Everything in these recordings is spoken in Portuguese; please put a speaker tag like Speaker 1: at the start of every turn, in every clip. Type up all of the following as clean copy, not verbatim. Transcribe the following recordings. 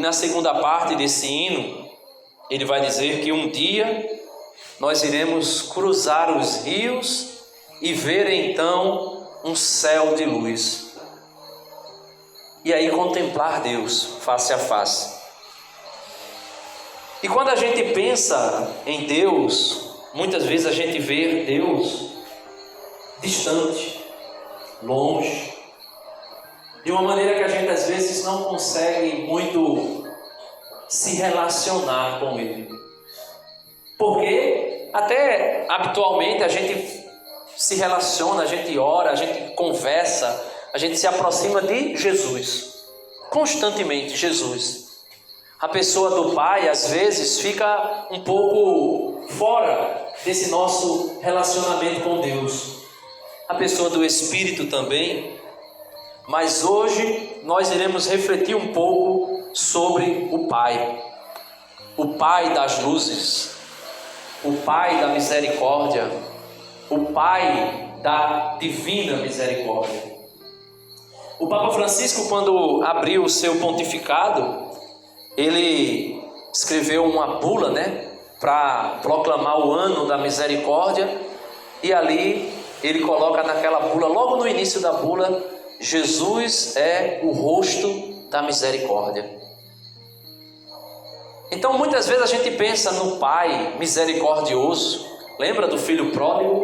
Speaker 1: na segunda parte desse hino, ele vai dizer que um dia nós iremos cruzar os rios e ver então um céu de luz. E aí contemplar Deus face a face. E quando a gente pensa em Deus, muitas vezes a gente vê Deus distante, longe, de uma maneira que a gente às vezes não consegue muito se relacionar com Ele. Porque até habitualmente a gente se relaciona, a gente ora, a gente conversa, a gente se aproxima de Jesus, constantemente Jesus. A pessoa do Pai às vezes fica um pouco fora desse nosso relacionamento com Deus. A pessoa do Espírito também. Mas hoje nós iremos refletir um pouco sobre o Pai das luzes, o Pai da misericórdia, o Pai da divina misericórdia. O Papa Francisco, quando abriu o seu pontificado, ele escreveu uma bula, para proclamar o ano da misericórdia, e ali ele coloca naquela bula, logo no início da bula, Jesus é o rosto da misericórdia. Então muitas vezes a gente pensa no Pai misericordioso. Lembra do filho pródigo?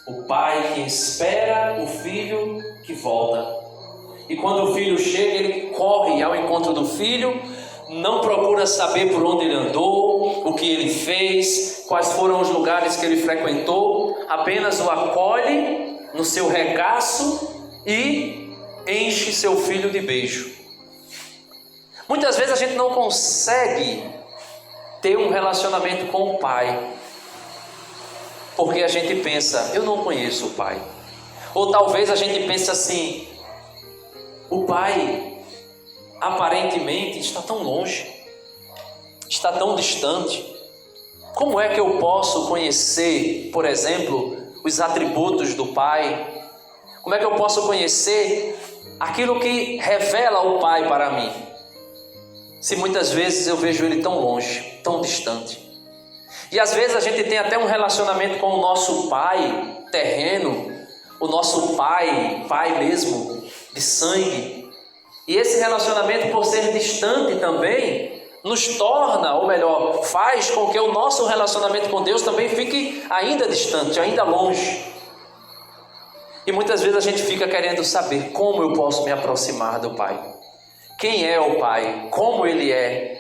Speaker 1: O pai que espera o filho que volta. E quando o filho chega, ele corre ao encontro do filho, não procura saber por onde ele andou, o que ele fez, quais foram os lugares que ele frequentou, apenas o acolhe no seu regaço e enche seu filho de beijo. Muitas vezes a gente não consegue ter um relacionamento com o Pai, porque a gente pensa, eu não conheço o Pai. Ou talvez a gente pense assim, o Pai aparentemente está tão longe, está tão distante. Como é que eu posso conhecer, por exemplo, os atributos do Pai? Como é que eu posso conhecer aquilo que revela o Pai para mim, se muitas vezes eu vejo Ele tão longe, tão distante? E às vezes a gente tem até um relacionamento com o nosso Pai terreno, o nosso Pai mesmo, de sangue. E esse relacionamento, por ser distante também, nos torna, ou melhor, faz com que o nosso relacionamento com Deus também fique ainda distante, ainda longe. E muitas vezes a gente fica querendo saber como eu posso me aproximar do Pai. Quem é o Pai? Como Ele é?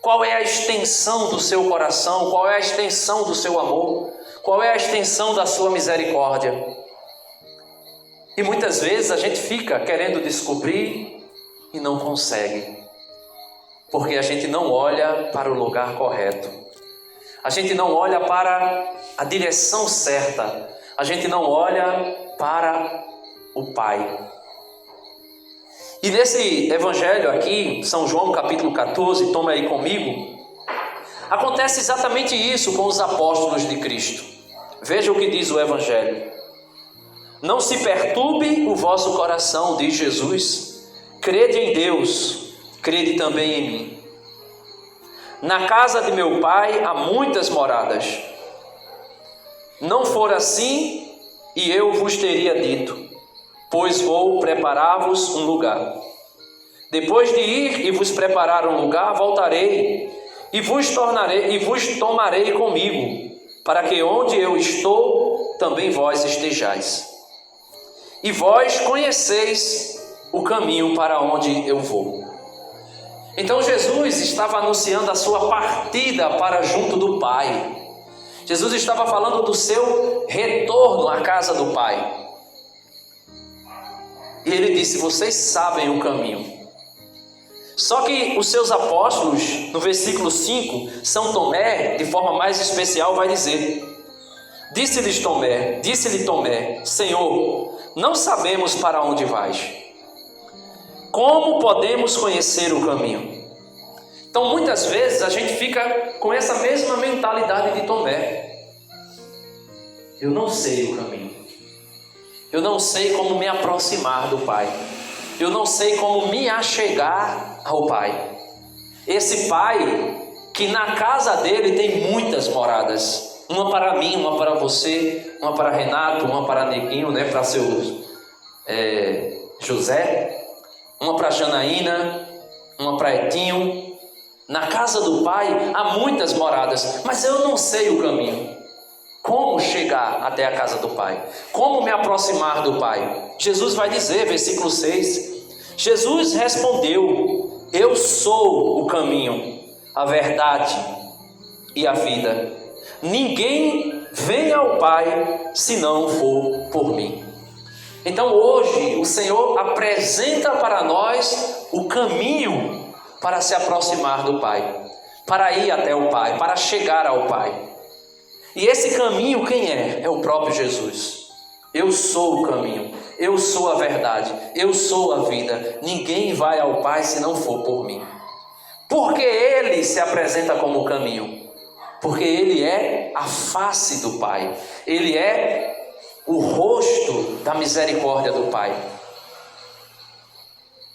Speaker 1: Qual é a extensão do seu coração? Qual é a extensão do seu amor? Qual é a extensão da sua misericórdia? E muitas vezes a gente fica querendo descobrir e não consegue, porque a gente não olha para o lugar correto, a gente não olha para a direção certa, a gente não olha para o Pai. E nesse evangelho aqui, São João capítulo 14, toma aí comigo, acontece exatamente isso com os apóstolos de Cristo. Veja o que diz o evangelho: não se perturbe o vosso coração, diz Jesus. Crede em Deus, crede também em mim. Na casa de meu Pai há muitas moradas. Não for assim, e eu vos teria dito, pois vou preparar-vos um lugar. Depois de ir e vos preparar um lugar, voltarei e vos tomarei comigo, para que onde eu estou, também vós estejais. E vós conheceis o caminho para onde eu vou. Então Jesus estava anunciando a sua partida para junto do Pai. Jesus estava falando do seu retorno à casa do Pai. E ele disse, vocês sabem o caminho. Só que os seus apóstolos, no versículo 5, São Tomé, de forma mais especial, vai dizer: disse-lhe Tomé, Senhor, não sabemos para onde vais. Como podemos conhecer o caminho? Então muitas vezes a gente fica com essa mesma mentalidade de Tomé. Eu não sei o caminho. Eu não sei como me aproximar do Pai. Eu não sei como me achegar ao Pai. Esse pai que na casa dele tem muitas moradas. Uma para mim, uma para você, uma para Renato, uma para Neguinho, né, para seu José, uma para Janaína, uma para Etinho. Na casa do pai há muitas moradas, mas eu não sei o caminho. Como chegar até a casa do pai? Como me aproximar do pai? Jesus vai dizer, versículo 6, Jesus respondeu: eu sou o caminho, a verdade e a vida. Ninguém vem ao Pai se não for por mim. Então hoje o Senhor apresenta para nós o caminho para se aproximar do Pai, para ir até o Pai, para chegar ao Pai. E esse caminho quem é? É o próprio Jesus. Eu sou o caminho, eu sou a verdade, eu sou a vida. Ninguém vai ao Pai se não for por mim. Porque Ele se apresenta como o caminho? Porque Ele é a face do Pai. Ele é o rosto da misericórdia do Pai.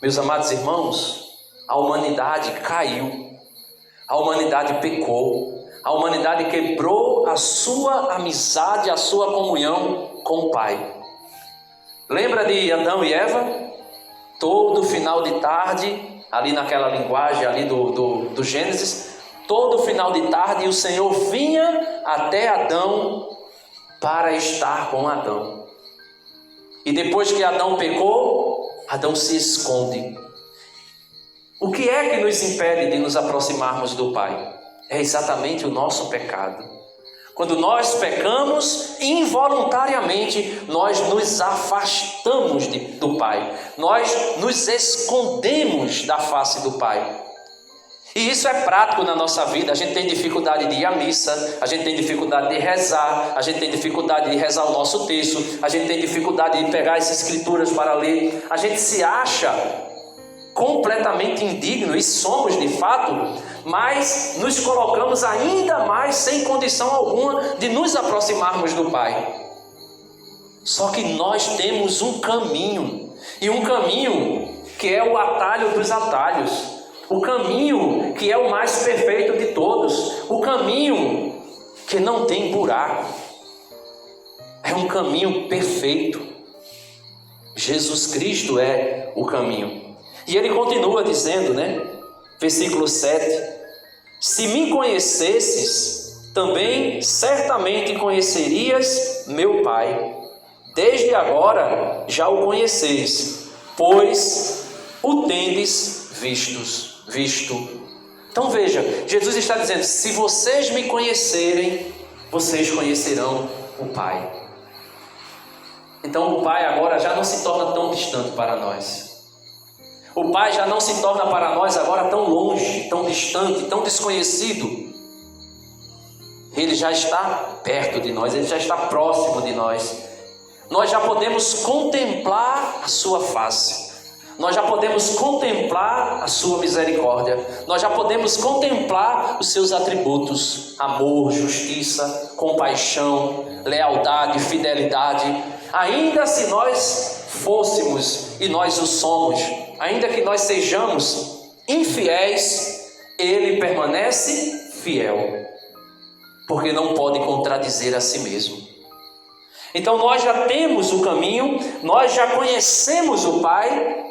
Speaker 1: Meus amados irmãos, a humanidade caiu. A humanidade pecou. A humanidade quebrou a sua amizade, a sua comunhão com o Pai. Lembra de Adão e Eva? Todo final de tarde, ali naquela linguagem ali do Gênesis, todo final de tarde o Senhor vinha até Adão para estar com Adão. E depois que Adão pecou, Adão se esconde. O que é que nos impede de nos aproximarmos do Pai? É exatamente o nosso pecado. Quando nós pecamos, involuntariamente, nós nos afastamos do Pai. Nós nos escondemos da face do Pai. E isso é prático na nossa vida. A gente tem dificuldade de ir à missa, a gente tem dificuldade de rezar, a gente tem dificuldade de rezar o nosso texto, a gente tem dificuldade de pegar as escrituras para ler. A gente se acha completamente indigno, e somos de fato, mas nos colocamos ainda mais sem condição alguma de nos aproximarmos do Pai. Só que nós temos um caminho, e um caminho que é o atalho dos atalhos, o caminho que é o mais perfeito de todos, o caminho que não tem buraco, é um caminho perfeito. Jesus Cristo é o caminho. E ele continua dizendo, versículo 7, se me conhecesses, também certamente conhecerias meu Pai. Desde agora já o conheceis, pois o tendes visto. Então veja, Jesus está dizendo, se vocês me conhecerem, vocês conhecerão o Pai. Então o Pai agora já não se torna tão distante para nós. O Pai já não se torna para nós agora tão longe, tão distante, tão desconhecido. Ele já está perto de nós, Ele já está próximo de nós. Nós já podemos contemplar a sua face. Nós já podemos contemplar a sua misericórdia. Nós já podemos contemplar os seus atributos: amor, justiça, compaixão, lealdade, fidelidade. Ainda se nós fôssemos, e nós o somos, ainda que nós sejamos infiéis, Ele permanece fiel, porque não pode contradizer a si mesmo. Então nós já temos o caminho, nós já conhecemos o Pai,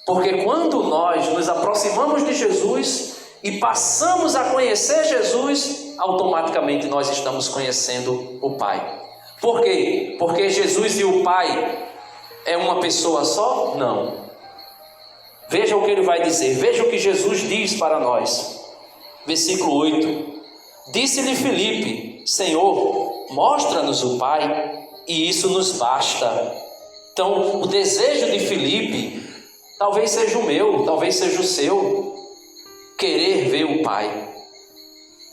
Speaker 1: porque quando nós nos aproximamos de Jesus e passamos a conhecer Jesus, automaticamente nós estamos conhecendo o Pai. Por quê? Porque Jesus e o Pai é uma pessoa só? Não. Veja o que ele vai dizer, veja o que Jesus diz para nós. Versículo 8. Disse-lhe Filipe, Senhor, mostra-nos o Pai, e isso nos basta. Então, o desejo de Filipe, talvez seja o meu, talvez seja o seu, querer ver o Pai.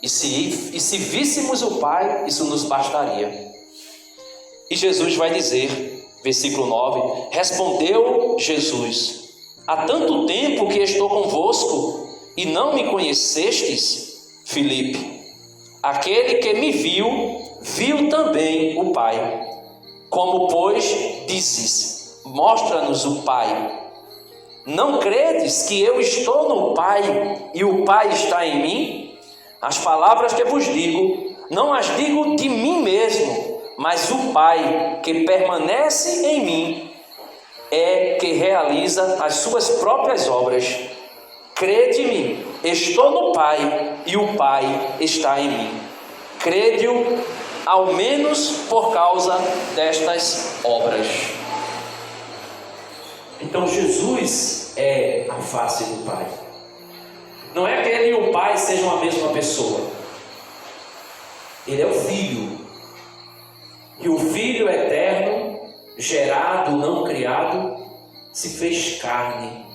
Speaker 1: E se víssemos o Pai, isso nos bastaria. E Jesus vai dizer, versículo 9, respondeu Jesus, há tanto tempo que estou convosco, e não me conhecestes, Filipe. Aquele que me viu também o Pai. Como, pois, dizes, mostra-nos o Pai. Não credes que eu estou no Pai e o Pai está em mim? As palavras que vos digo, não as digo de mim mesmo, mas o Pai que permanece em mim é que realiza as suas próprias obras. Crede-me, estou no Pai e o Pai está em mim. Crede-o, ao menos por causa destas obras. Então Jesus é a face do Pai. Não é que ele e o Pai sejam a mesma pessoa. Ele é o Filho. E o Filho eterno, gerado, não criado, se fez carne.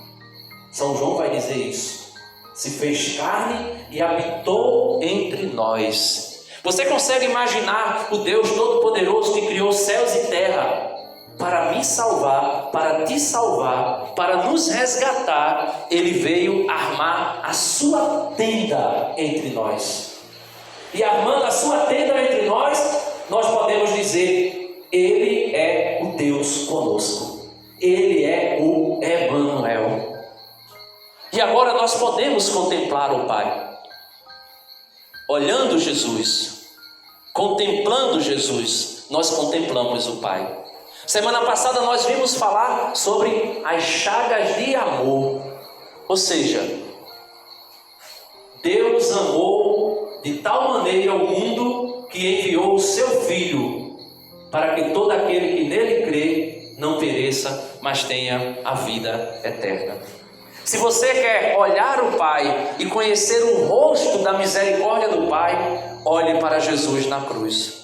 Speaker 1: São João vai dizer isso. Se fez carne e habitou entre nós. Você consegue imaginar o Deus Todo-Poderoso que criou céus e terra para me salvar, para te salvar, para nos resgatar? Ele veio armar a sua tenda entre nós. E armando a sua tenda entre nós, nós podemos dizer: Ele é o Deus conosco. Ele é o Emanuel. E agora nós podemos contemplar o Pai. Olhando Jesus, contemplando Jesus, nós contemplamos o Pai. Semana passada nós vimos falar sobre as chagas de amor. Ou seja, Deus amou de tal maneira o mundo que enviou o seu Filho, para que todo aquele que nele crê não pereça, mas tenha a vida eterna. Se você quer olhar o Pai e conhecer o rosto da misericórdia do Pai, olhe para Jesus na cruz.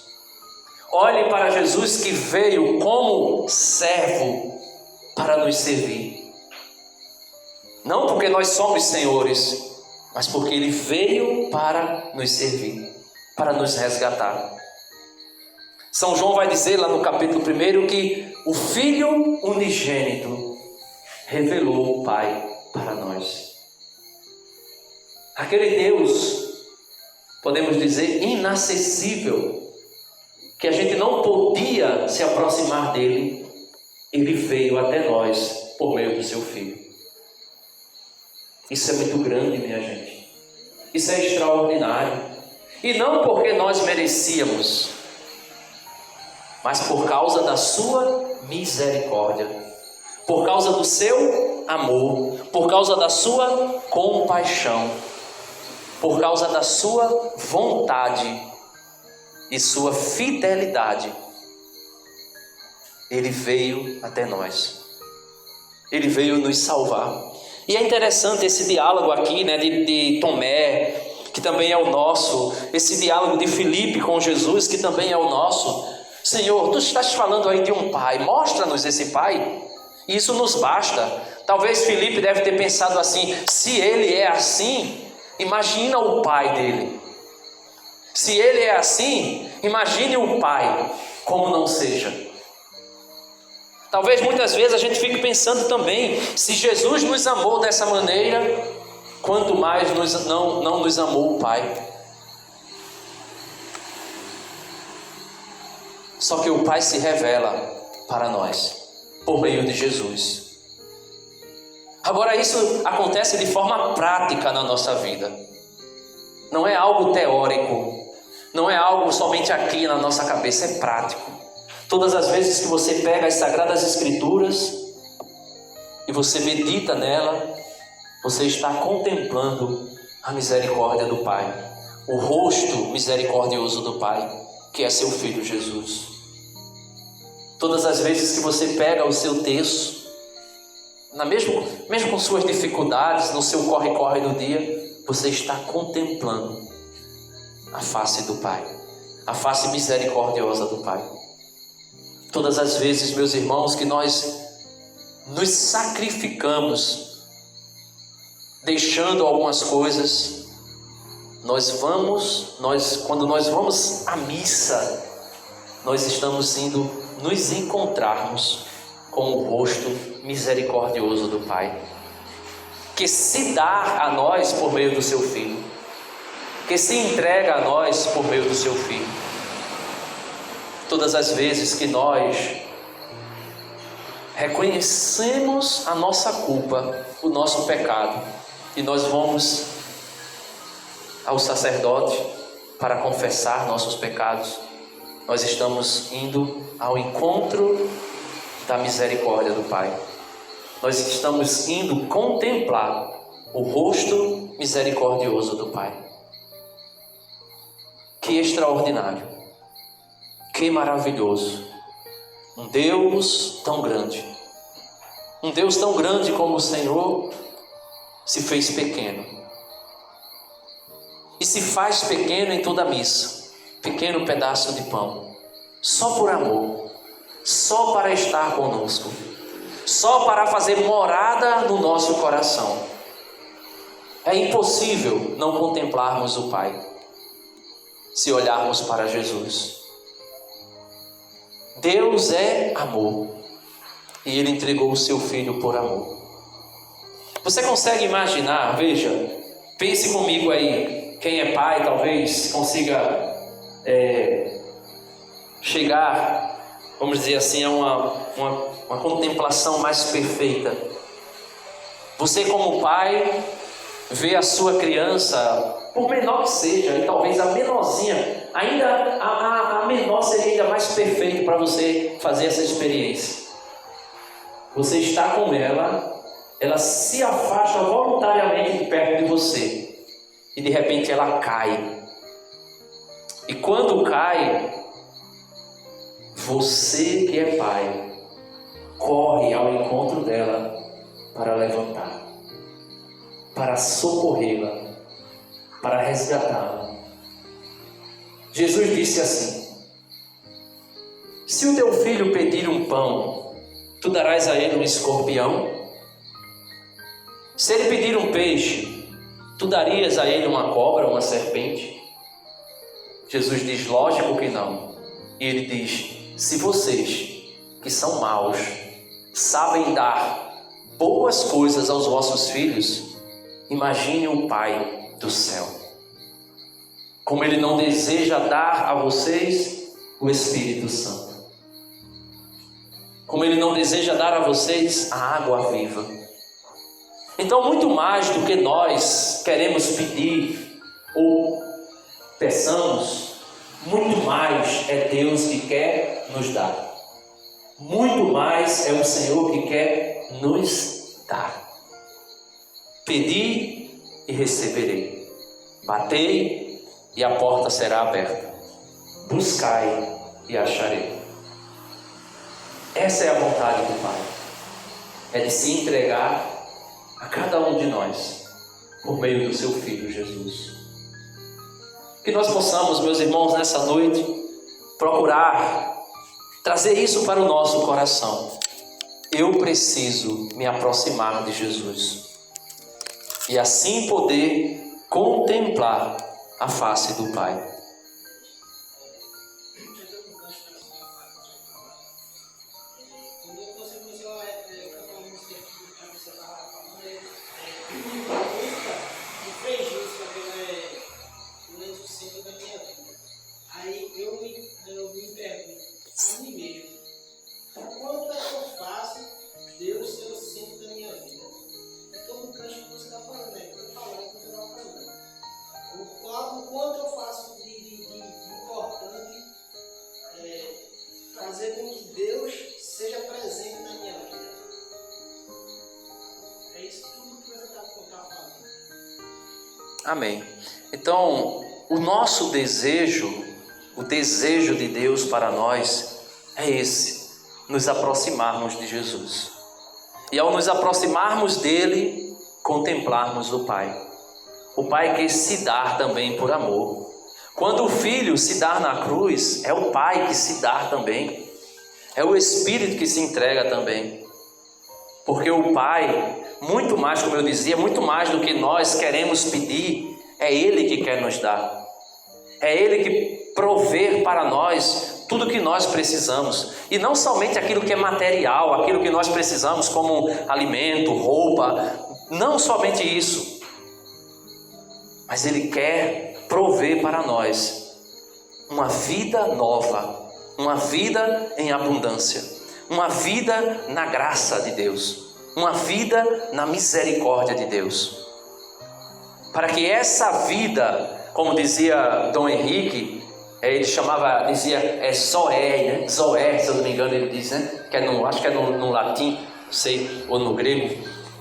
Speaker 1: Olhe para Jesus que veio como servo para nos servir. Não porque nós somos senhores, mas porque Ele veio para nos servir, para nos resgatar. São João vai dizer lá no capítulo 1 que o Filho unigênito revelou o Pai para nós. Aquele Deus, podemos dizer, inacessível, que a gente não podia se aproximar dele, ele veio até nós por meio do seu Filho. Isso é muito grande, minha gente. Isso é extraordinário. E não porque nós merecíamos, mas por causa da sua misericórdia, por causa do seu amor, por causa da sua compaixão, por causa da sua vontade e sua fidelidade. Ele veio até nós. Ele veio nos salvar. E é interessante esse diálogo aqui, né, de Tomé, que também é o nosso. Esse diálogo de Filipe com Jesus, que também é o nosso. Senhor, tu estás falando aí de um pai. Mostra-nos esse pai. Isso nos basta. Talvez Filipe deve ter pensado assim: se ele é assim, imagina o pai dele. Se ele é assim, imagine o pai, como não seja. Talvez muitas vezes a gente fique pensando também: se Jesus nos amou dessa maneira, quanto mais não nos amou o Pai. Só que o Pai se revela para nós por meio de Jesus. Agora isso acontece de forma prática na nossa vida. Não é algo teórico, não é algo somente aqui na nossa cabeça, é prático. Todas as vezes que você pega as Sagradas Escrituras e você medita nela, você está contemplando a misericórdia do Pai, o rosto misericordioso do Pai, que é seu Filho Jesus. Todas as vezes que você pega o seu texto, mesmo com suas dificuldades, no seu corre-corre do dia, você está contemplando a face do Pai, a face misericordiosa do Pai. Todas as vezes, meus irmãos, que nós nos sacrificamos, deixando algumas coisas, quando nós vamos à missa, nós estamos indo nos encontrarmos com o rosto misericordioso do Pai, que se dá a nós por meio do seu Filho, que se entrega a nós por meio do seu Filho. Todas as vezes que nós reconhecemos a nossa culpa, o nosso pecado, e nós vamos ao sacerdote para confessar nossos pecados, nós estamos indo ao encontro da misericórdia do Pai. Nós estamos indo contemplar o rosto misericordioso do Pai. Que extraordinário, que maravilhoso. Um Deus tão grande, um Deus tão grande como o Senhor se fez pequeno. E se faz pequeno em toda a missa, pequeno pedaço de pão, só por amor, só para estar conosco, só para fazer morada no nosso coração. É impossível não contemplarmos o Pai, se olharmos para Jesus. Deus é amor, e Ele entregou o seu Filho por amor. Você consegue imaginar? Veja, pense comigo aí, quem é pai talvez consiga chegar, vamos dizer assim, a uma contemplação mais perfeita. Você como pai vê a sua criança, por menor que seja, e talvez a menorzinha, ainda a menor seria ainda mais perfeito para você fazer essa experiência. Você está com ela se afasta voluntariamente de perto de você, e de repente ela cai. E quando cai, você que é pai, corre ao encontro dela para levantar, para socorrê-la, para resgatá-la. Jesus disse assim: se o teu filho pedir um pão, tu darás a ele um escorpião? Se ele pedir um peixe, tu darias a ele uma cobra, uma serpente? Jesus diz: lógico que não. E ele diz: se vocês, que são maus, sabem dar boas coisas aos vossos filhos, imagine o Pai do céu, como Ele não deseja dar a vocês o Espírito Santo, como Ele não deseja dar a vocês a água viva. Então, muito mais do que nós queremos pedir ou peçamos, muito mais é Deus que quer nos dar. Muito mais é o Senhor que quer nos dar. Pedi e receberei. Batei e a porta será aberta. Buscai e acharei. Essa é a vontade do Pai. É de se entregar a cada um de nós por meio do seu Filho Jesus. Que nós possamos, meus irmãos, nessa noite procurar trazer isso para o nosso coração. Eu preciso me aproximar de Jesus e assim poder contemplar a face do Pai. Amém. Então, o nosso desejo, o desejo de Deus para nós é esse: nos aproximarmos de Jesus. E ao nos aproximarmos dele, contemplarmos o Pai. O Pai que se dá também por amor. Quando o Filho se dá na cruz, é o Pai que se dá também. É o Espírito que se entrega também. Porque o Pai, muito mais, como eu dizia, muito mais do que nós queremos pedir, é Ele que quer nos dar. É Ele que provê para nós tudo o que nós precisamos. E não somente aquilo que é material, aquilo que nós precisamos como alimento, roupa. Não somente isso. Mas Ele quer prover para nós uma vida nova, uma vida em abundância. uma vida na graça de Deus, uma vida na misericórdia de Deus. Para que essa vida, como dizia Dom Henrique, ele dizia Zoé, né? Zoé, se eu não me engano ele diz, né? Acho que é no latim, não sei, ou no grego.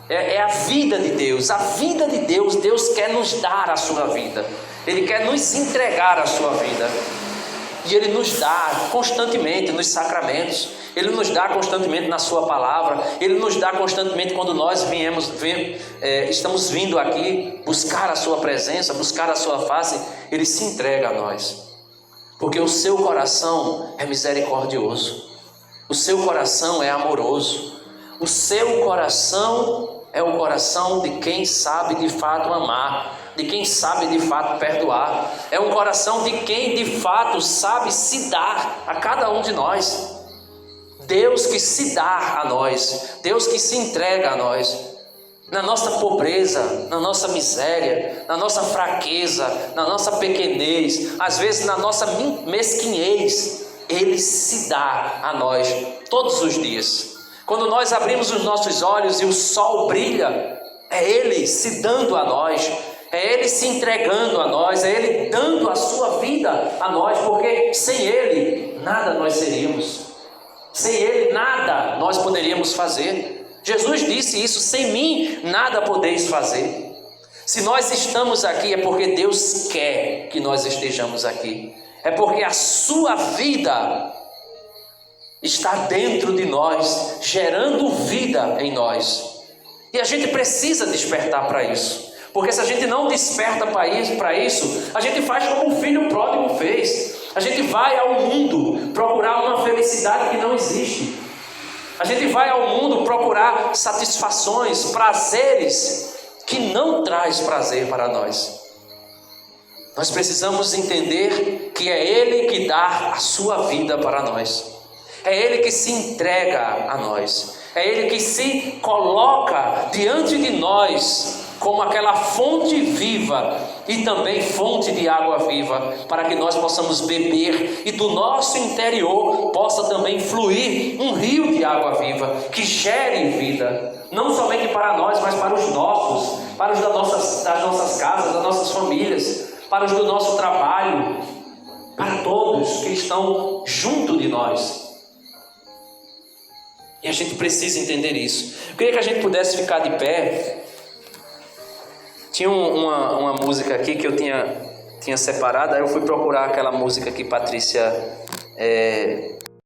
Speaker 1: É a vida de Deus, Deus quer nos dar a sua vida, Ele quer nos entregar a sua vida. E Ele nos dá constantemente nos sacramentos, Ele nos dá constantemente na sua palavra, Ele nos dá constantemente quando nós estamos vindo aqui buscar a sua presença, buscar a sua face. Ele se entrega a nós, porque o seu coração é misericordioso, o seu coração é amoroso, o seu coração é o coração de quem sabe de fato amar, de quem sabe de fato perdoar. É um coração de quem de fato sabe se dar a cada um de nós. Deus que se dá a nós, Deus que se entrega a nós, na nossa pobreza, na nossa miséria, na nossa fraqueza, na nossa pequenez, às vezes na nossa mesquinhez. Ele se dá a nós todos os dias. Quando nós abrimos os nossos olhos e o sol brilha, é Ele se dando a nós, é Ele se entregando a nós, é Ele dando a sua vida a nós, porque sem Ele nada nós seríamos, sem Ele nada nós poderíamos fazer. Jesus disse isso: sem mim nada podeis fazer. Se nós estamos aqui é porque Deus quer que nós estejamos aqui, é porque a sua vida está dentro de nós, gerando vida em nós. E a gente precisa despertar para isso, porque se a gente não desperta para isso, a gente faz como o filho pródigo fez. A gente vai ao mundo procurar uma felicidade que não existe. A gente vai ao mundo procurar satisfações, prazeres que não traz prazer para nós. Nós precisamos entender que é Ele que dá a sua vida para nós. É Ele que se entrega a nós. É Ele que se coloca diante de nós como aquela fonte viva e também fonte de água viva, para que nós possamos beber e do nosso interior possa também fluir um rio de água viva que gere vida, não somente para nós, mas para os nossos, para os das nossas casas, das nossas famílias, para os do nosso trabalho, para todos que estão junto de nós. E a gente precisa entender isso. Eu queria que a gente pudesse ficar de pé. Tinha uma música aqui que eu tinha separado, aí eu fui procurar aquela música que Patrícia